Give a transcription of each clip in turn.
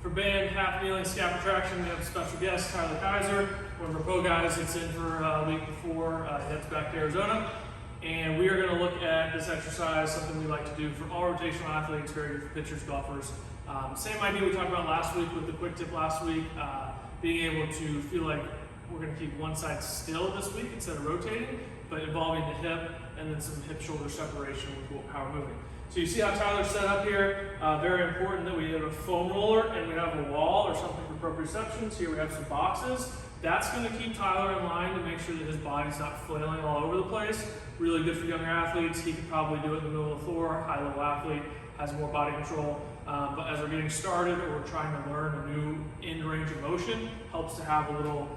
For band, half kneeling, scap retraction, we have a special guest, Tyler Kaiser, one of our pro guys that's in for a week before he heads back to Arizona. And we are going to look at this exercise, something we like to do for all rotational athletes, very good for pitchers, golfers. Same idea we talked about last week with the quick tip last week, being able to feel like we're going to keep one side still this week instead of rotating, but involving the hip and then some hip-shoulder separation with how we're moving. So you see how Tyler's set up here. Very important that we have a foam roller and we have a wall or something for proprioceptions. Here we have some boxes. That's going to keep Tyler in line to make sure that his body's not flailing all over the place. Really good for younger athletes. He could probably do it in the middle of the floor. High-level athlete has more body control. But as we're getting started or we're trying to learn a new end range of motion, helps to have a little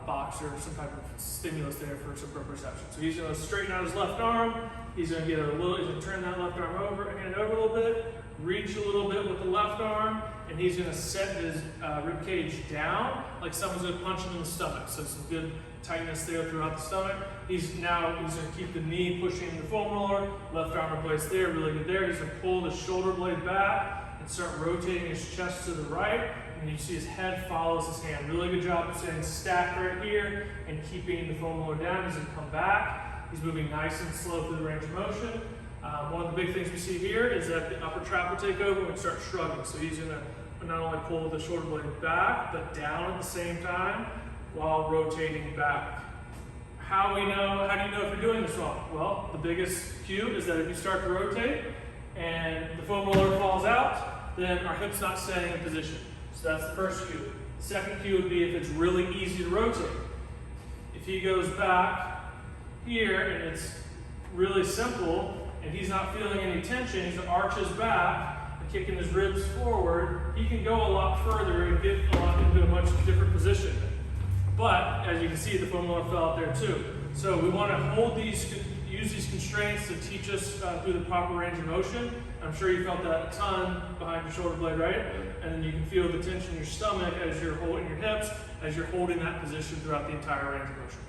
box or some type of stimulus there for some proprioception. So he's going to straighten out his left arm. He's going to get he's going to turn that left arm over, hand it over a little bit, reach a little bit with the left arm, and he's going to set his rib cage down like someone's going to punch him in the stomach. So some good tightness there throughout the stomach. He's going to keep the knee pushing the foam roller, left arm replaced there, really good there. He's going to pull the shoulder blade back and start rotating his chest to the right. And you see his head follows his hand. Really good job of staying stacked right here and keeping the foam roller down. He's going to come back. He's moving nice and slow through the range of motion. One of the big things we see here is that the upper trap will take over and we start shrugging. So he's going to not only pull the shoulder blade back, but down at the same time while rotating back. How do you know if you're doing this wrong? Well, the biggest cue is that if you start to rotate and the foam roller falls out, then our hip's not staying in position. So that's the first cue. The second cue would be if it's really easy to rotate. If he goes back here and it's really simple and he's not feeling any tension, he's going to arch his back and kicking his ribs forward, he can go a lot further and get into a much different position. But as you can see, the foam roller fell out there too. So we want to use these constraints to teach us through the proper range of motion. I'm sure you felt that a ton behind your shoulder blade, right? And then you can feel the tension in your stomach as you're holding your hips, as you're holding that position throughout the entire range of motion.